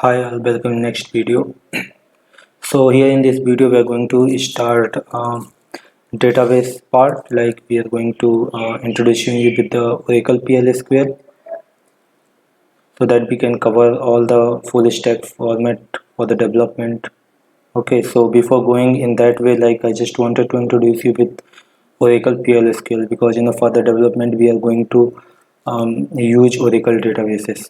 Hi, I'll welcome next video. So here in this video we are going to start database part. Like we are going to introduce you with the Oracle PL/SQL so that we can cover all the full stack format for the development. Okay, so before going in that way, like I just wanted to introduce you with Oracle PL/SQL because for the development we are going to use Oracle databases.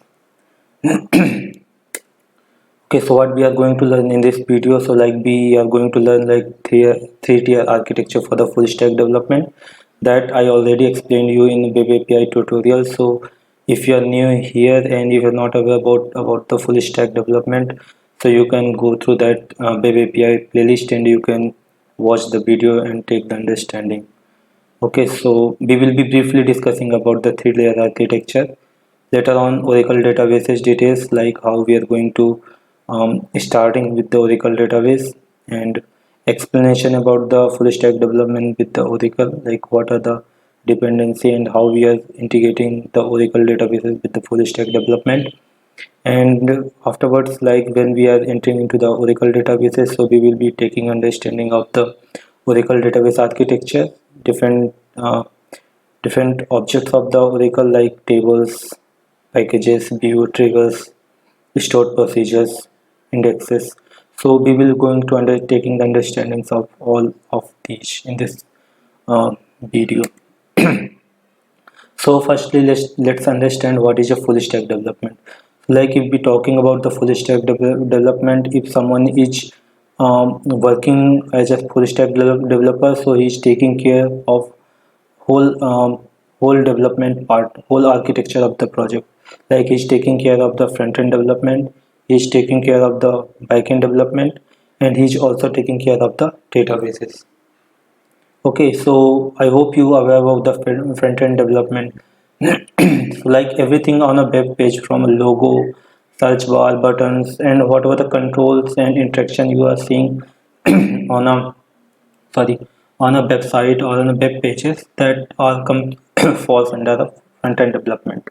Okay, so what we are going to learn in this video, so like we are going to learn like three-tier architecture for the full stack development that I already explained you in Web API tutorial. So if you are new here and if you're not aware about the full stack development, so you can go through that Web API playlist and you can watch the video and take the understanding. Okay, so we will be briefly discussing about the three-layer architecture. Later on, Oracle databases details like how we are going to starting with the Oracle database and explanation about the full stack development with the Oracle, like what are the dependency and how we are integrating the Oracle databases with the full stack development. And afterwards, like when we are entering into the Oracle databases, so we will be taking understanding of the Oracle database architecture, different objects of the Oracle like tables, packages, view, triggers, stored procedures, indexes. So we will going to undertaking the understandings of all of these in this video. So firstly, let's understand what is a full stack development. Like if we talking about the full stack development, if someone is working as a full stack developer, so he's taking care of whole development part, whole architecture of the project. Like he's taking care of the front end development, he's taking care of the back end development, and he's also taking care of the databases. Okay, so I hope you are aware of the front end development. So like everything on a web page from a logo, search bar, buttons, and whatever the controls and interaction you are seeing on a sorry on a website or on a web pages that all come falls under the front end development.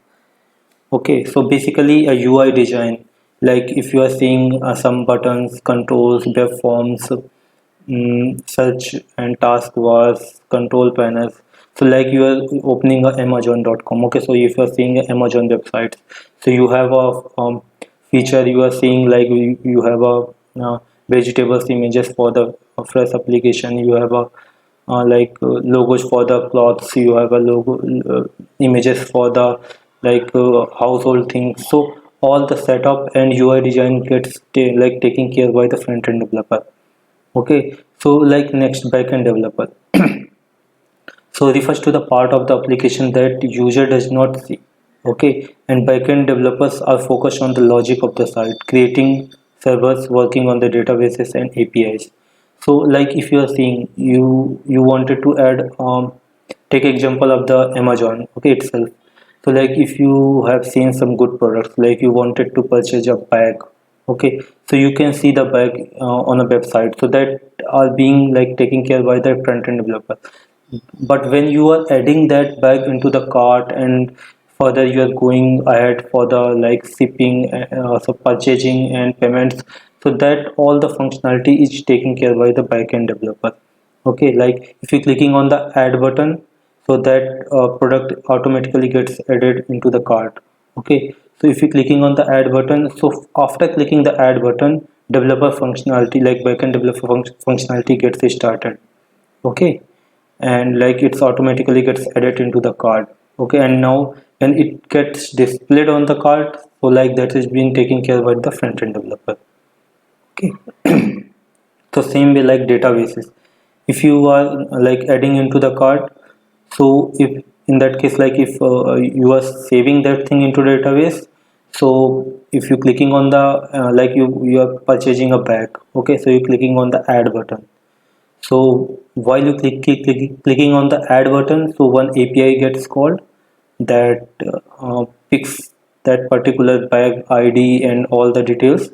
Okay, so basically a UI design, like if you are seeing some buttons, controls, web forms, search and taskbars, control panels. So like you are opening a Amazon.com. Okay, so if you are seeing an Amazon website, so you have a feature you are seeing like you have a vegetables images for the fresh application. You have a logos for the clothes. You have a logo images for the household things. So all the setup and UI design gets taken care by the front end developer. Okay, so like next backend developer. So refers to the part of the application that user does not see. Okay, and backend developers are focused on the logic of the site, creating servers, working on the databases and APIs. So like if you are seeing you wanted to add take example of the Amazon, okay, itself. So like if you have seen some good products, like you wanted to purchase a bag, okay, so you can see the bag on a website, so that are being like taken care by the front end developer. But when you are adding that bag into the cart and further you are going ahead for the like shipping, so purchasing and payments, so that all the functionality is taken care by the backend developer. Okay, like if you're clicking on the add button, so that product automatically gets added into the cart. Okay, so if you're clicking on the add button, so after clicking the add button, developer functionality like backend developer functionality gets started. Okay, and like it's automatically gets added into the cart. Okay, and now when it gets displayed on the cart, so like that is being taken care by the front end developer. Okay, so same way like databases, if you are like adding into the cart, so if in that case like if you are saving that thing into database, so if you clicking on the you are purchasing a bag, okay, so you're clicking on the add button. So while you clicking on the add button, so one API gets called that picks that particular bag ID and all the details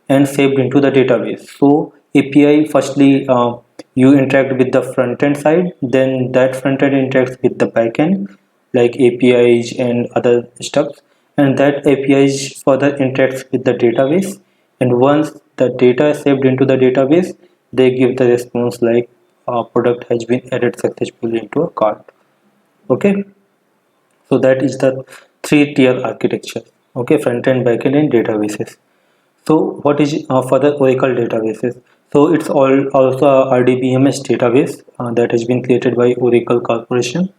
and saved into the database. So API firstly you interact with the front end side, then that front end interacts with the back end like APIs and other stuff, and that APIs further interacts with the database, and once the data is saved into the database, they give the response like product has been added successfully into a cart. Okay, so that is the three-tier architecture. Okay, front end, back end, and databases. So what is further Oracle databases? So it's all also a RDBMS database that has been created by Oracle Corporation.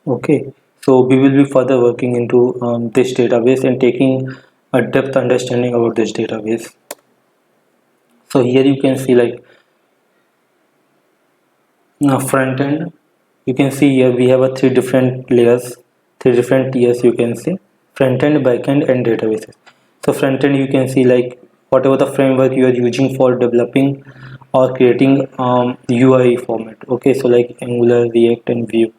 Okay, so we will be further working into this database and taking a depth understanding about this database. So here you can see like front end. You can see here we have a three different layers, three different tiers. You can see front end, back end, and databases. So front end, you can see like whatever the framework you are using for developing or creating UI format. Okay, so like Angular, React, and Vue.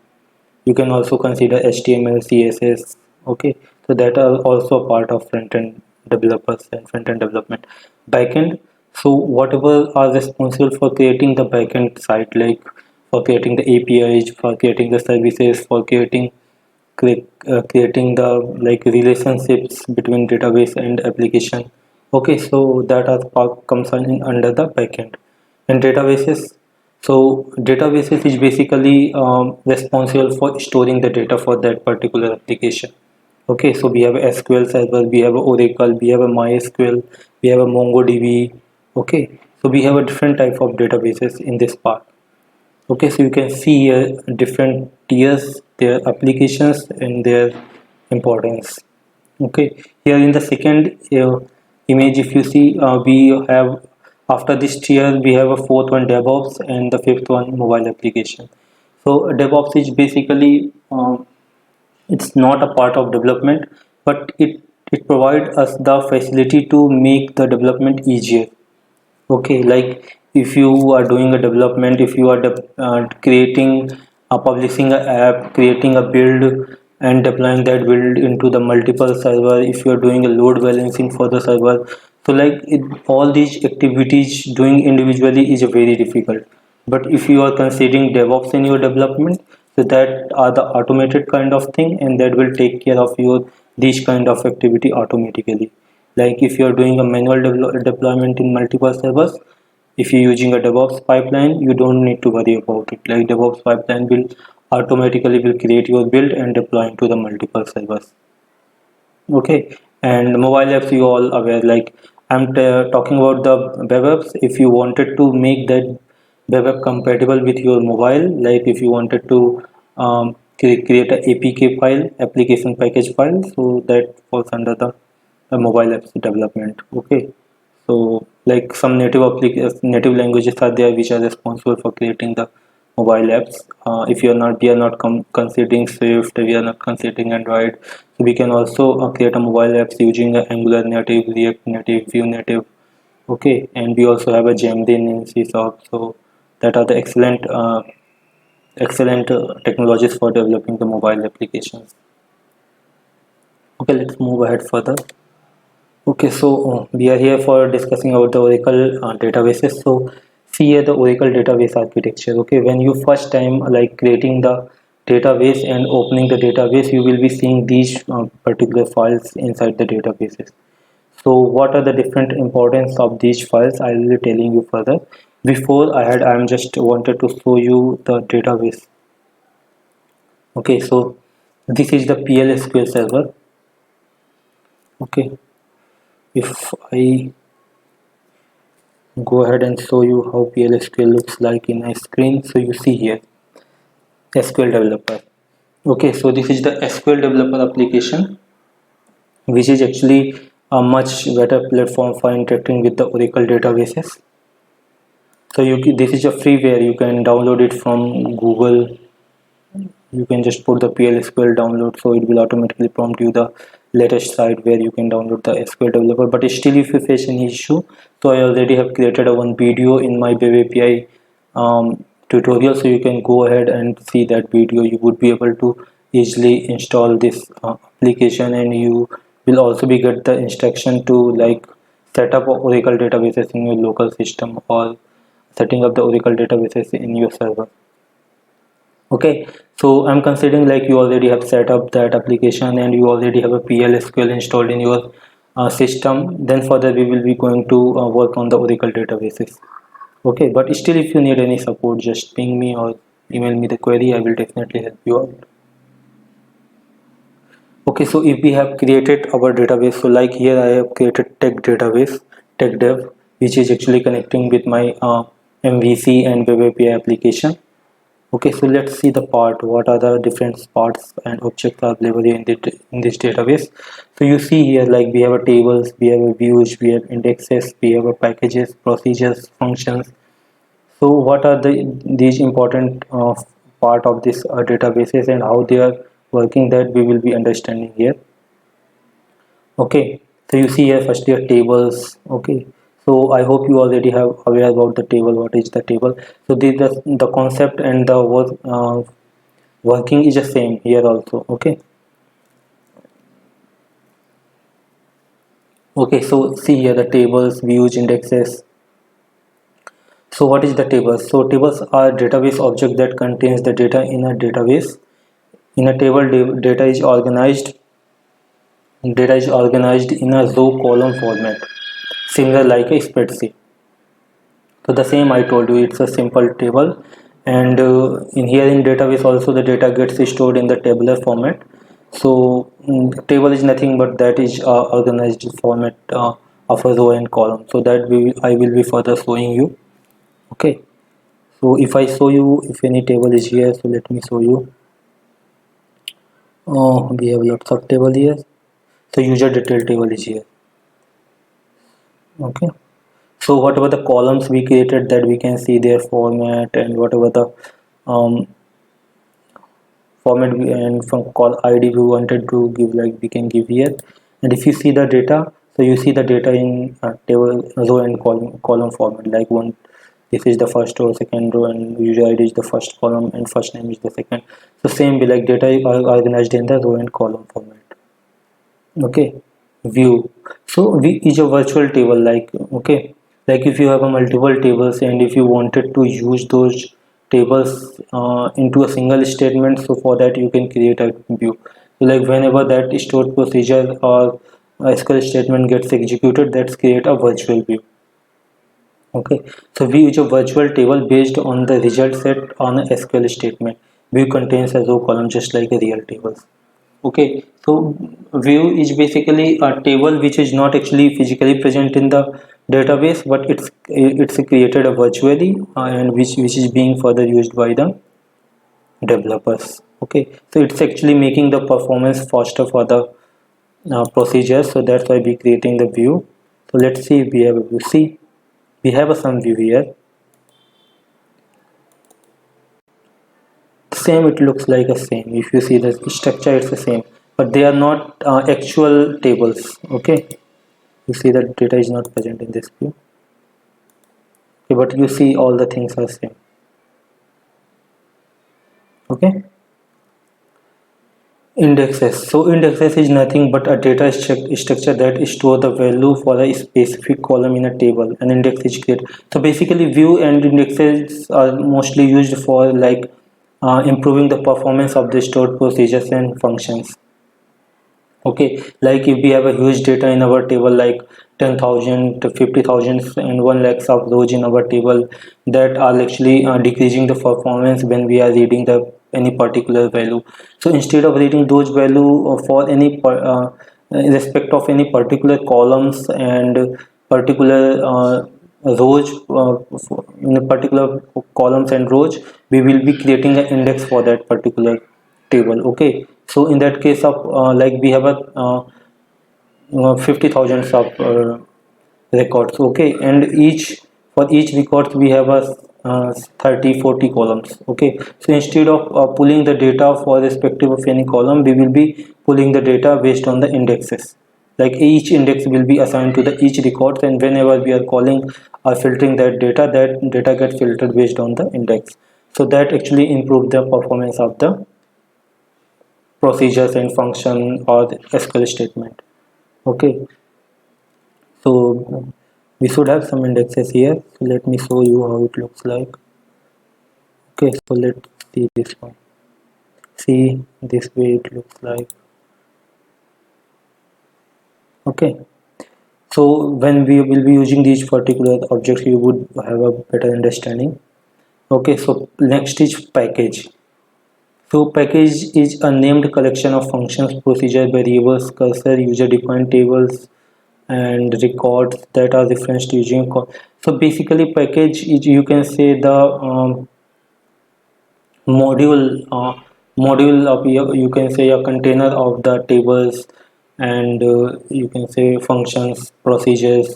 You can also consider HTML, CSS. Okay, so that are also part of front end developers and front end development. Backend, so whatever are responsible for creating the backend site, like for creating the APIs, for creating the services, for creating the like relationships between database and application. Okay, so that are part comes under the backend. And databases, so databases is basically responsible for storing the data for that particular application. Okay, so we have a SQL Server, we have a Oracle, we have a MySQL, we have a MongoDB. Okay, so we have a different type of databases in this part. Okay, so you can see here different tiers, their applications and their importance. Okay, here in the second image, if you see, we have after this tier we have a fourth one DevOps and the fifth one mobile application. So DevOps is basically it's not a part of development, but it provides us the facility to make the development easier. Okay, like if you are doing a development, if you are creating, publishing a app, creating a build and deploying that build into the multiple server, if you are doing a load balancing for the server, so like all these activities doing individually is very difficult. But if you are considering DevOps in your development, so that are the automated kind of thing, and that will take care of your these kind of activity automatically. Like if you're doing a manual deployment in multiple servers, if you're using a DevOps pipeline, you don't need to worry about it. Like DevOps pipeline will automatically will create your build and deploy into the multiple servers. Okay, and mobile apps you all aware, like I'm talking about the web apps. If you wanted to make that web app compatible with your mobile, like if you wanted to create a APK file, application package file, so that falls under the mobile apps development. Okay, so like some native languages are there which are responsible for creating the mobile apps. If you are not, we are not considering Swift, we are not considering Android, so we can also create a mobile apps using Angular native, React native, Vue native. Okay, and we also have a Xamarin in C#. So that are the excellent technologies for developing the mobile applications. Okay, let's move ahead further. Okay, so we are here for discussing about the Oracle databases. So see here the Oracle database architecture. Okay, when you first time like creating the database and opening the database, you will be seeing these particular files inside the databases. So what are the different importance of these files? I will be telling you further. Before I'm just wanted to show you the database. Okay, so this is the PL/SQL server. Okay, if I go ahead and show you how PL/SQL looks like in a screen. So you see here SQL Developer. Okay, so this is the SQL Developer application, which is actually a much better platform for interacting with the Oracle databases. So this is a freeware, you can download it from Google. You can just put the PL/SQL download, so it will automatically prompt you the latest site where you can download the SQL Developer. But still, if you face any issue, so I already have created a one video in my web API tutorial, so you can go ahead and see that video. You would be able to easily install this application, and you will also be get the instruction to like set up Oracle databases in your local system or setting up the Oracle databases in your server. Okay, so I'm considering like you already have set up that application and you already have a PL/SQL installed in your system, then further we will be going to work on the Oracle databases. Okay, but still if you need any support, just ping me or email me the query. I will definitely help you out. Okay, so if we have created our database, so like here I have created tech database, tech dev, which is actually connecting with my MVC and web API application. Okay, so let's see the part, what are the different parts and objects are available in this database. So you see here, like we have a tables, we have a views, we have indexes, we have a packages, procedures, functions. So what are these important part of this databases and how they are working, that we will be understanding here. Okay, so you see here first your tables. Okay, so I hope you already have aware about the table. What is the table? So the concept and the working is the same here also. Okay. Okay, so see here the tables, views, indexes. So what is the tables? So tables are database object that contains the data in a database. In a table, data is organized in a row column format, similar like a spreadsheet. So the same I told you, it's a simple table, and in here in database also the data gets stored in the tabular format. So table is nothing but that is organized format of a row and column. So that I will be further showing you. Okay. So if I show you if any table is here, so let me show you. Oh, we have lots of table here. So user detail table is here. Okay. So whatever the columns we created, that we can see their format, and whatever the um, format and from call ID we wanted to give, like we can give here. And if you see the data, so you see the data in table row and column format, like one, this is the first row, second row, and user ID is the first column and first name is the second. So same way, like data are organized in the row and column format. Okay. View. So we is a virtual table, like okay, like if you have a multiple tables and if you wanted to use those tables into a single statement, so for that you can create a view. So like whenever that stored procedure or SQL statement gets executed, that's create a virtual view. Okay, so we use a virtual table based on the result set on a SQL statement. View contains a row column just like a real tables. Okay, so view is basically a table which is not actually physically present in the database, but it's created virtually, and which is being further used by the developers. Okay, so it's actually making the performance faster for the procedures. So that's why we creating the view. So let's see if we have a view. See, we have some view here. Same, it looks like a same. If you see the structure, it's the same, but they are not actual tables. Okay, you see that data is not present in this view. Okay, but you see all the things are same. Okay. Indexes. So indexes is nothing but a data structure that store the value for a specific column in a table. An index is created. So basically view and indexes are mostly used for like improving the performance of the stored procedures and functions. Okay, like if we have a huge data in our table, like 10,000 to 50,000 and 1 lakhs of rows in our table, that are actually decreasing the performance when we are reading the any particular value. So instead of reading those value for any in respect of any particular columns and particular rows, in a particular columns and rows, we will be creating an index for that particular table. Okay, so in that case of like we have a 50,000 of records. Okay, and each for each record we have a 30-40 columns. Okay, so instead of pulling the data for respective of any column, we will be pulling the data based on the indexes. Like each index will be assigned to the each record, and whenever we are calling or filtering that data gets filtered based on the index. So that actually improve the performance of the procedures and function or the SQL statement. Okay, so we should have some indexes here. So let me show you how it looks like. Okay, so let's see this one. See, this way it looks like. Okay, So when we will be using these particular objects, you would have a better understanding. Okay, so next is package. So package is a named collection of functions, procedure, variables, cursor, user-defined tables, and records that are referenced using. So basically, package is, you can say, the module module of your, you can say, a container of the tables, and you can say functions, procedures.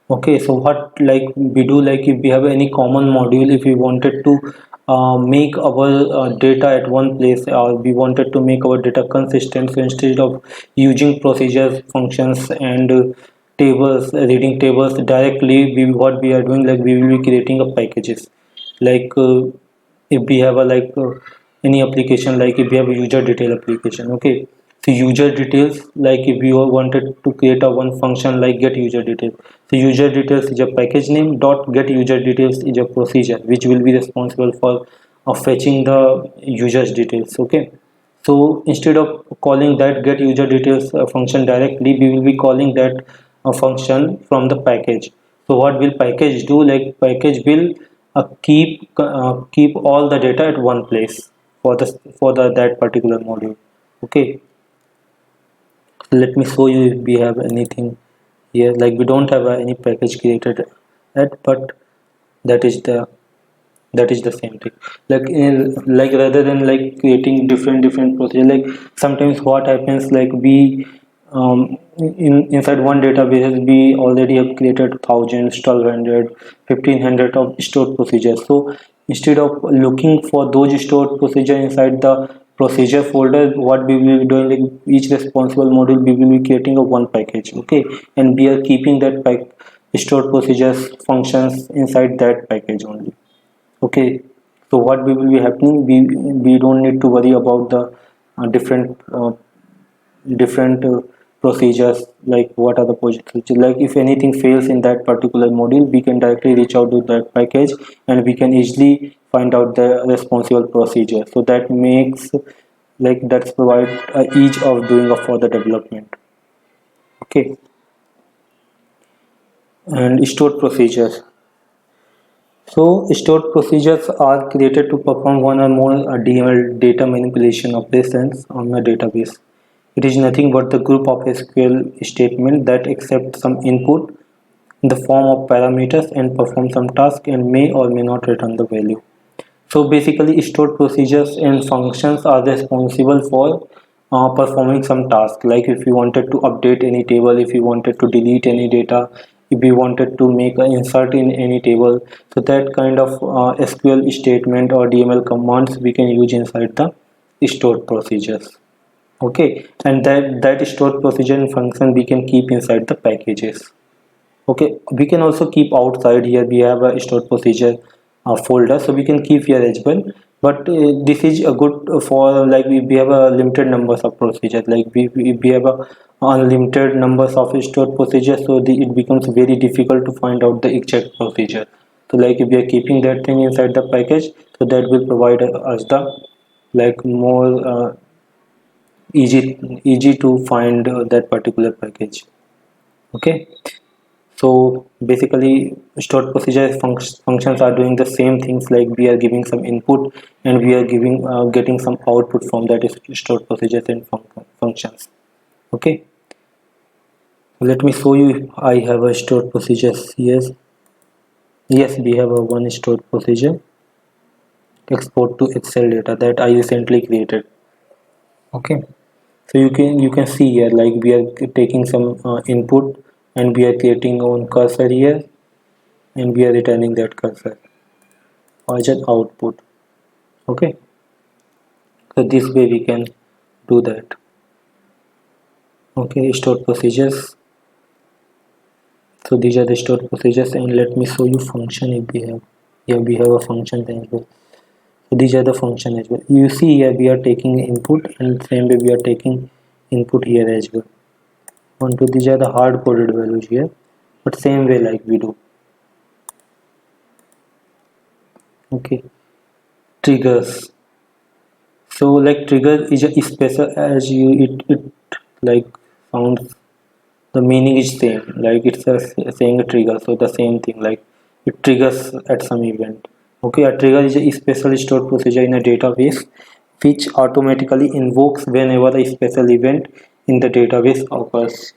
Okay, so what like we do, like if we have any common module, if we wanted to make our data at one place, or we wanted to make our data consistent, so instead of using procedures, functions, and tables, reading tables directly, we what we are doing, like we will be creating a packages. Like if we have a any application, like if we have a user detail application. Okay, so user details, like if you wanted to create a one function like get user details, so user details is a package name, dot get user details is a procedure which will be responsible for fetching the users details. Okay, so instead of calling that get user details function directly, we will be calling that function from the package. So what will package do? Like package will keep all the data at one place for the that particular module. Okay, so let me show you if we have anything here. Like we don't have any package created yet, but that is the same thing. Like like rather than like creating different procedure, like sometimes what happens, like we inside one database we already have created thousands, 1200, 1500 of stored procedures. So instead of looking for those stored procedure inside the procedure folder, what we will be doing, like each responsible module we will be creating a one package. Okay, and we are keeping that stored procedures functions inside that package only. Okay, so what we will be happening, we don't need to worry about the different procedures, like what are the procedures. Like if anything fails in that particular module, we can directly reach out to that package, and we can easily find out the responsible procedure. So that makes, like that's provide ease of doing a further development. Okay, and stored procedures. So stored procedures are created to perform one or more DML, data manipulation operations on a database. It is nothing but the group of SQL statements that accept some input in the form of parameters and perform some task and may or may not return the value. So basically, stored procedures and functions are responsible for performing some task. Like if you wanted to update any table, if you wanted to delete any data, if you wanted to make an insert in any table, so that kind of SQL statement or DML commands we can use inside the stored procedures. Okay, and that stored procedure and function we can keep inside the packages. Okay, we can also keep outside. Here we have a stored procedure folder, so we can keep here as well. But this is a good for, like we have a limited numbers of procedures, like we have a unlimited numbers of stored procedures, so it becomes very difficult to find out the exact procedure. So like if we are keeping that thing inside the package, so that will provide us the like more easy to find that particular package. Okay, so basically, stored procedure functions are doing the same things, like we are giving some input and we are giving getting some output from that is stored procedures and functions. Okay, let me show you if I have a stored procedures. Yes, we have a one stored procedure, export to Excel data, that I recently created. Okay, so you can see here, like we are taking some input and we are creating one cursor here, and we are returning that cursor as an output. Okay, so this way we can do that. Okay, stored procedures. So these are the stored procedures, and let me show you function if we have. Here we have a function as well. So these are the function as well. You see here we are taking input, and same way we are taking input here as well. One, two, these are the hard coded values here, but same way like we do. Okay, triggers. So like trigger is a special, as you it like sounds the meaning is same, like it's saying a trigger, so the same thing, like it triggers at some event. Okay, a trigger is a specially stored procedure in a database which automatically invokes whenever a special event in the database occurs.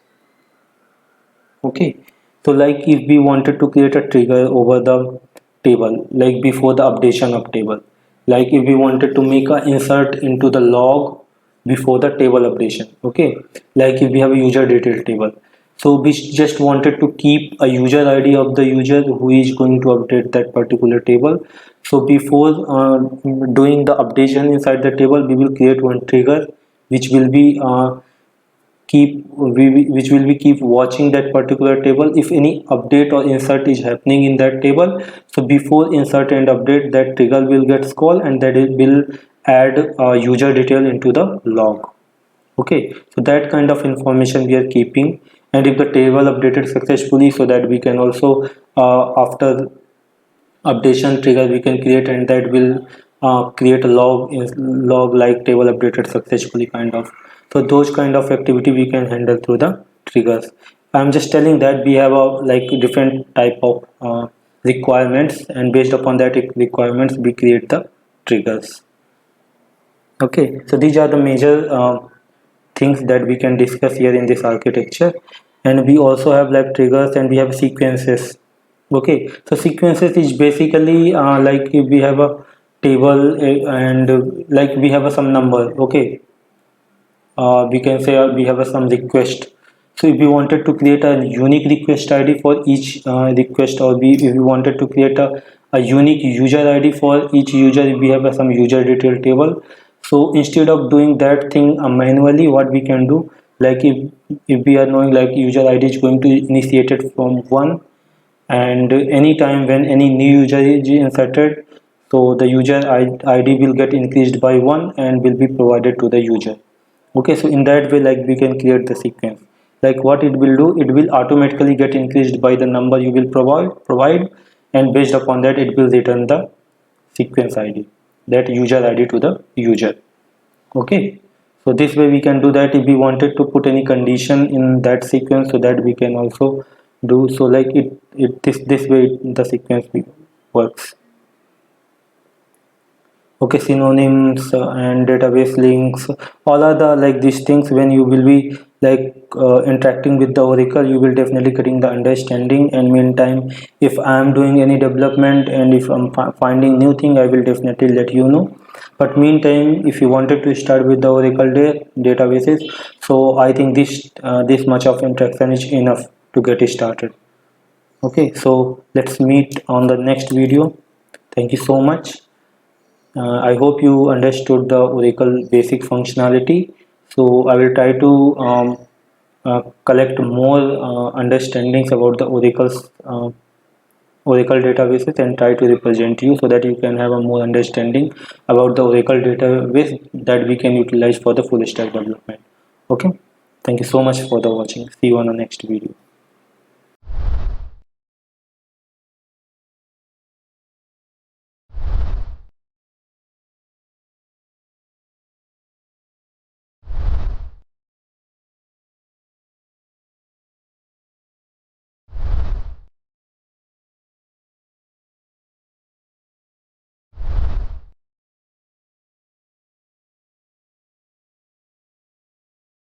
Okay, so like if we wanted to create a trigger over the table, like before the updation of table, like if we wanted to make a insert into the log before the table updation. Okay, like if we have a user detail table, so we just wanted to keep a user ID of the user who is going to update that particular table. So before doing the updation inside the table, we will create one trigger which will be which will be keep watching that particular table if any update or insert is happening in that table. So before insert and update, that trigger will get called, and that it will add user detail into the log. Okay, so that kind of information we are keeping. And if the table updated successfully, so that we can also after updation trigger we can create, and that will create a log like table updated successfully kind of. So those kind of activity we can handle through the triggers. I'm just telling that we have a like different type of requirements, and based upon that requirements we create the triggers. Okay, so these are the major things that we can discuss here in this architecture. And we also have like triggers, and we have sequences. Okay, so sequences is basically like if we have a table and like we have some number. Okay, we can say we have some request. So if we wanted to create a unique request ID for each request, or if we wanted to create a unique user ID for each user, if we have some user detail table. So instead of doing that thing manually, what we can do, like if we are knowing like user ID is going to initiate it from 1, and anytime when any new user is inserted, so the user ID will get increased by 1 and will be provided to the user. Okay, so in that way, like we can create the sequence. Like what it will do, it will automatically get increased by the number you will provide, and based upon that it will return the sequence ID, that user ID to the user. Okay, so this way we can do that. If we wanted to put any condition in that sequence, so that we can also do. So like it this way the sequence works. Okay, synonyms and database links, all are the like these things. When you will be like interacting with the Oracle, you will definitely getting the understanding. And meantime, if I am doing any development and if I'm finding new thing, I will definitely let you know. But meantime, if you wanted to start with the Oracle databases, so I think this much of interaction is enough to get started. Okay, so let's meet on the next video. Thank you so much. I hope you understood the Oracle basic functionality. So I will try to collect more understandings about the Oracle databases and try to represent you, so that you can have a more understanding about the Oracle database that we can utilize for the full stack development. Okay, thank you so much for the watching. See you on the next video.